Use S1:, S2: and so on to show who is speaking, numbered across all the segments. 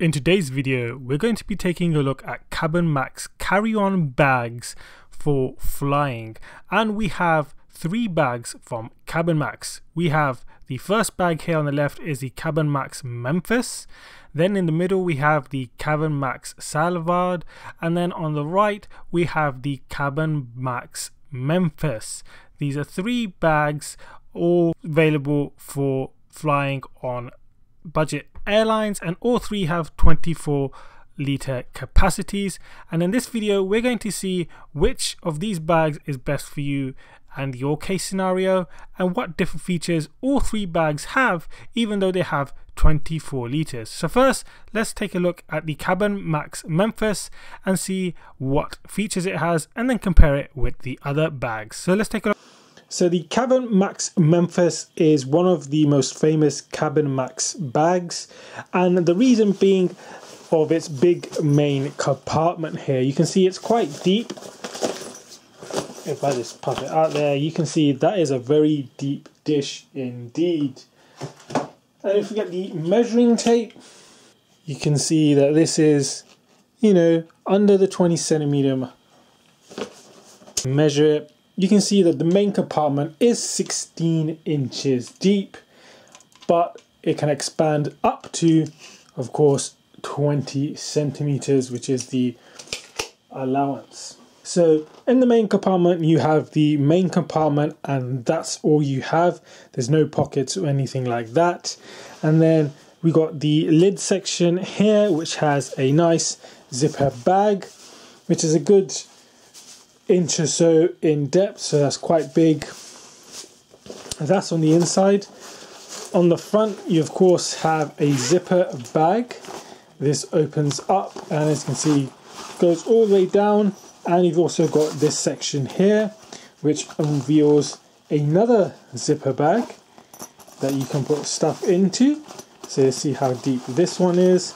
S1: In today's video, we're going to be taking a look at Cabin Max carry-on bags for flying, and we have three bags from Cabin Max. We have the first bag here on the left is the Cabin Max Memphis, then in the middle we have the Cabin Max Svalbard, and then on the right we have the Cabin Max Memphis. These are three bags all available for flying on budget airlines, and all three have 24-litre capacities. And in this video we're going to see which of these bags is best for you and your case scenario, and what different features all three bags have even though they have 24 litres. So first, let's take a look at the Cabin Max Memphis and see what features it has, and then compare it with the other bags. So let's take a look. So the Cabin Max Memphis is one of the most famous Cabin Max bags, and the reason being of its big main compartment here. You can see it's quite deep. If I just pop it out there, you can see that is a very deep dish indeed. And if we get the measuring tape, you can see that this is, under the 20 centimeter. Measure it. You can see that the main compartment is 16 inches deep, but it can expand up to, of course, 20 centimeters, which is the allowance. So in the main compartment, you have the main compartment, and that's all you have. There's no pockets or anything like that. And then we got the lid section here, which has a nice zipper bag, which is a good inch or so in depth, so that's quite big. That's on the inside. On the front, you of course have a zipper bag. This opens up, and as you can see, goes all the way down. And you've also got this section here, which unveils another zipper bag that you can put stuff into. So let's see how deep this one is.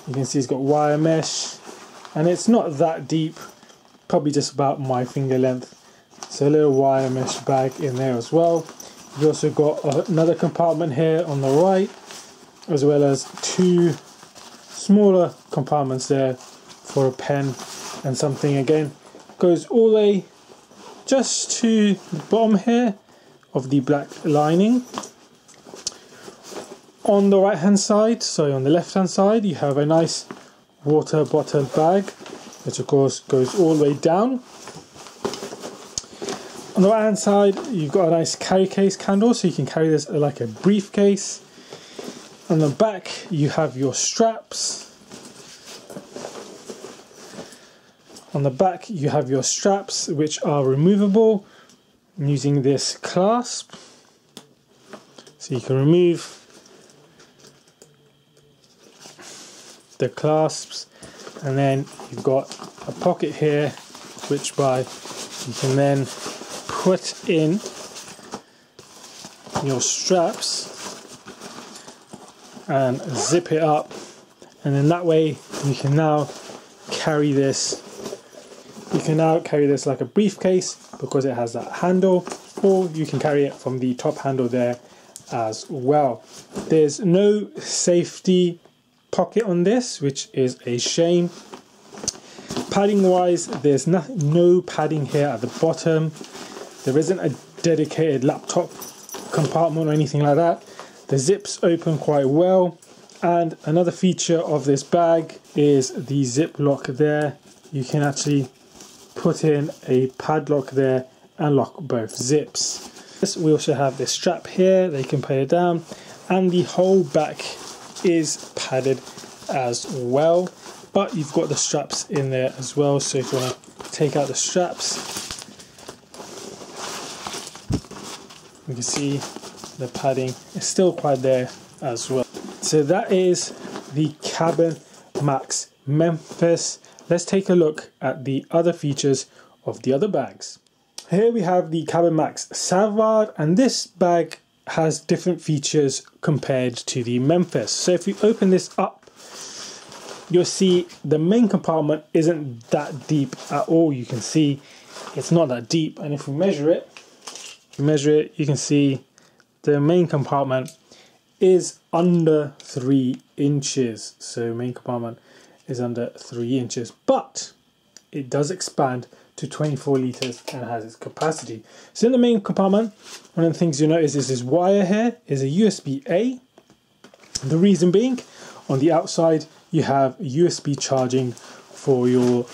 S1: You can see it's got wire mesh, and it's not that deep, probably just about my finger length. So a little wire mesh bag in there as well. You've also got another compartment here on the right, as well as two smaller compartments there for a pen and something. Again, goes all the way just to the bottom here of the black lining. On the right hand side, sorry, on the left hand side, you have a nice water bottle bag, which of course goes all the way down. On the right hand side, you've got a nice carry case handle, so you can carry this like a briefcase. On the back, you have your straps. On the back, you have your straps, which are removable using this clasp. So you can remove the clasps, and then you've got a pocket here, which you can then put in your straps and zip it up, and then that way you can now carry this. You can now carry this like a briefcase because it has that handle, or you can carry it from the top handle there as well. There's no safety pocket on this, which is a shame. Padding wise, there's no padding here at the bottom. There isn't a dedicated laptop compartment or anything like that. The zips open quite well, and another feature of this bag is the zip lock there. You can actually put in a padlock there and lock both zips. We also have this strap here that you can put it down, and the whole back is padded as well, but you've got the straps in there as well. So if you want to take out the straps, you can see the padding is still quite there as well. So that is the Cabin Max Memphis. Let's take a look at the other features of the other bags. Here we have the Cabin Max Svalbard, and this bag has different features compared to the Memphis. So if you open this up, you'll see the main compartment isn't that deep at all. You can see it's not that deep, and if we measure it, you can see the main compartment is under 3 inches. So main compartment is under 3 inches, but it does expand to 24 litres and has its capacity. So in the main compartment, one of the things you notice is this wire here is a USB-A. The reason being, on the outside you have USB charging for your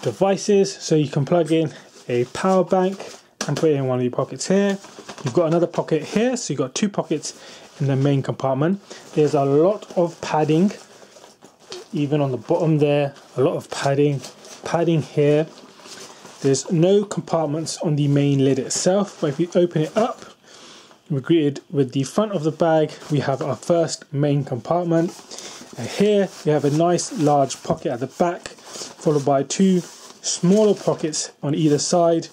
S1: devices, so you can plug in a power bank and put it in one of your pockets here. You've got another pocket here, so you've got 2 pockets in the main compartment. There's a lot of padding, even on the bottom there, a lot of padding here. There's no compartments on the main lid itself, but if you open it up, we're greeted with the front of the bag. We have our first main compartment, and here we have a nice large pocket at the back, followed by 2 smaller pockets on either side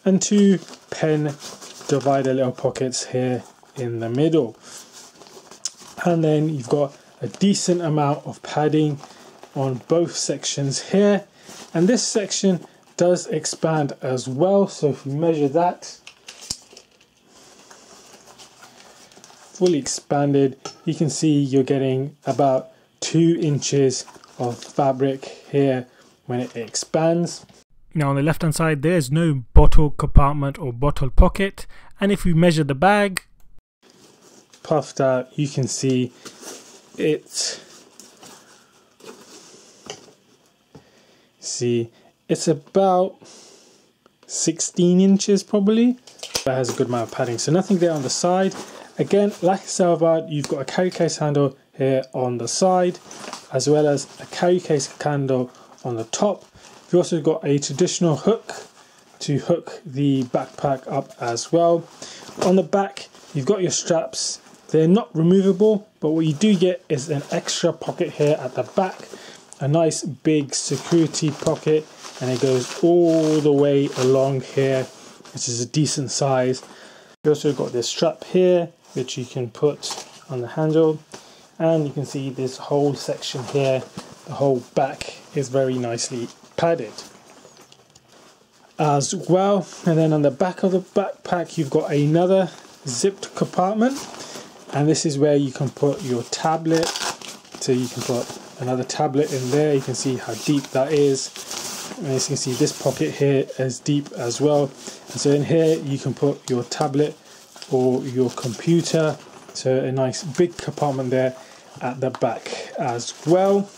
S1: and 2 pen divider little pockets here in the middle. And then you've got a decent amount of padding on both sections here, and this section does expand as well. So if you measure that, fully expanded, you can see you're getting about 2 inches of fabric here when it expands. Now on the left hand side there's no bottle compartment or bottle pocket, and if we measure the bag puffed out, you can see it's about 16 inches probably. That has a good amount of padding, so nothing there on the side. Again, like Svalbard, you've got a carry case handle here on the side, as well as a carry case handle on the top. You've also got a traditional hook to hook the backpack up as well. On the back, you've got your straps. They're not removable, but what you do get is an extra pocket here at the back, a nice big security pocket, and it goes all the way along here, which is a decent size. You also got this strap here, which you can put on the handle, and you can see this whole section here, the whole back is very nicely padded as well. And then on the back of the backpack you've got another zipped compartment, and this is where you can put your tablet. So you can put another tablet in there. You can see how deep that is, and as you can see this pocket here is deep as well, and so in here you can put your tablet or your computer. So a nice big compartment there at the back as well.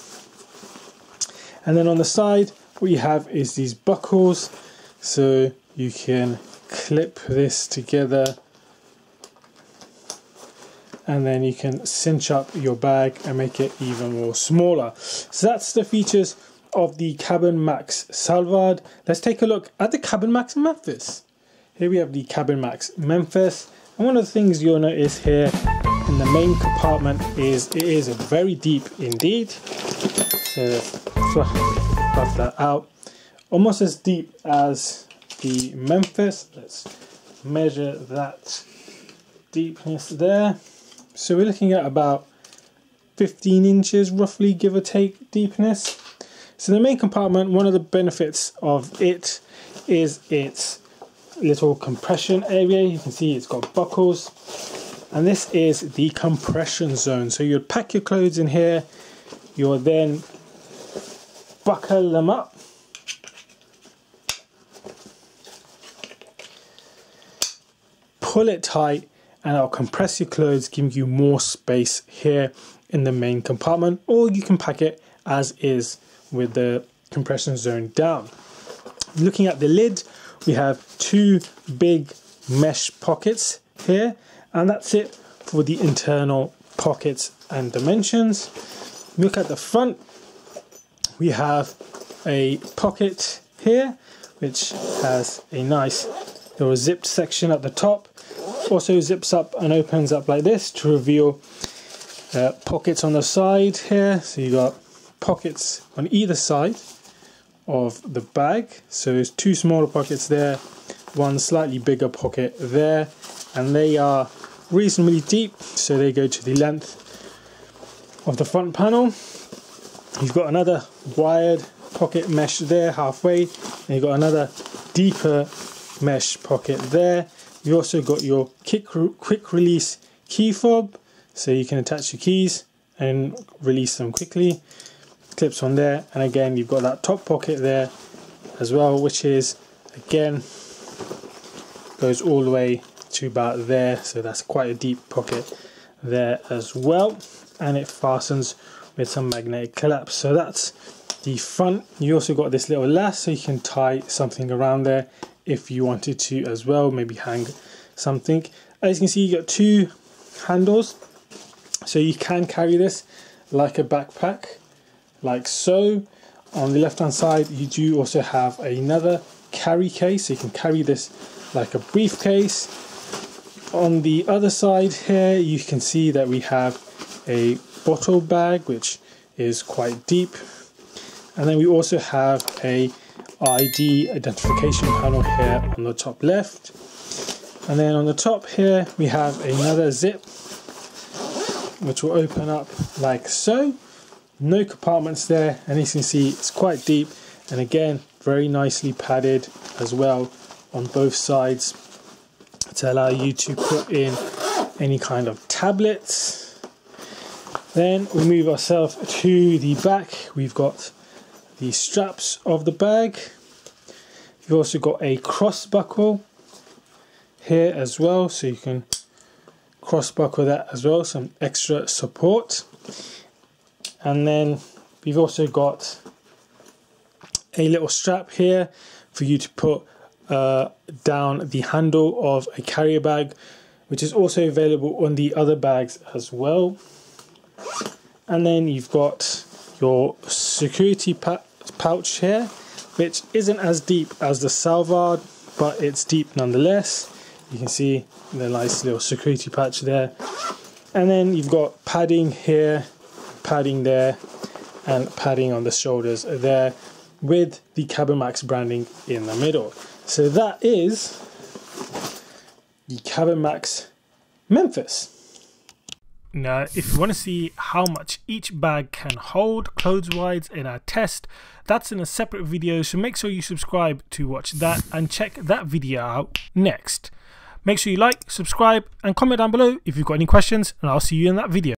S1: And then on the side what you have is these buckles, so you can clip this together and then you can cinch up your bag and make it even more smaller. So that's the features of the Cabin Max Svalbard. Let's take a look at the Cabin Max Memphis. Here we have the Cabin Max Memphis, and one of the things you'll notice here in the main compartment is it is very deep indeed. So let's buff that out, almost as deep as the Memphis. Let's measure that deepness there. So we're looking at about 15 inches roughly, give or take, deepness. So the main compartment, one of the benefits of it is its little compression area. You can see it's got buckles, and this is the compression zone. So you'd pack your clothes in here, you'll then buckle them up, pull it tight, and I'll compress your clothes, giving you more space here in the main compartment, or you can pack it as is with the compression zone down. Looking at the lid, we have 2 big mesh pockets here, and that's it for the internal pockets and dimensions. Look at the front, we have a pocket here which has a nice little zipped section at the top. Also zips up and opens up like this to reveal pockets on the side here. So you got pockets on either side of the bag. So there's 2 smaller pockets there, 1 slightly bigger pocket there, and they are reasonably deep, so they go to the length of the front panel. You've got another wired pocket mesh there halfway, and you've got another deeper mesh pocket there. You also got your quick release key fob, so you can attach your keys and release them quickly. Clips on there, and again you've got that top pocket there as well, which is again goes all the way to about there, so that's quite a deep pocket there as well, and it fastens with some magnetic clips. So that's the front. You also got this little lass, so you can tie something around there if you wanted to as well, maybe hang something. As you can see, you got two handles, so you can carry this like a backpack, like so. On the left hand side you do also have another carry case, so you can carry this like a briefcase. On the other side here you can see that we have a bottle bag, which is quite deep, and then we also have a ID identification panel here on the top left, and then on the top here we have another zip which will open up like so. No compartments there, and as you can see it's quite deep, and again very nicely padded as well on both sides to allow you to put in any kind of tablets. Then we move ourselves to the back. We've got the straps of the bag. You've also got a cross buckle here as well, so you can cross buckle that as well, some extra support. And then we've also got a little strap here for you to put down the handle of a carrier bag, which is also available on the other bags as well. And then you've got your security pouch here, which isn't as deep as the Svalbard, but it's deep nonetheless. You can see the nice little security patch there. And then you've got padding here, padding there, and padding on the shoulders there, with the Cabin Max branding in the middle. So that is the Cabin Max Memphis. Now, if you want to see how much each bag can hold clothes-wise in our test, that's in a separate video, so make sure you subscribe to watch that and check that video out next. Make sure you like, subscribe, and comment down below if you've got any questions, and I'll see you in that video.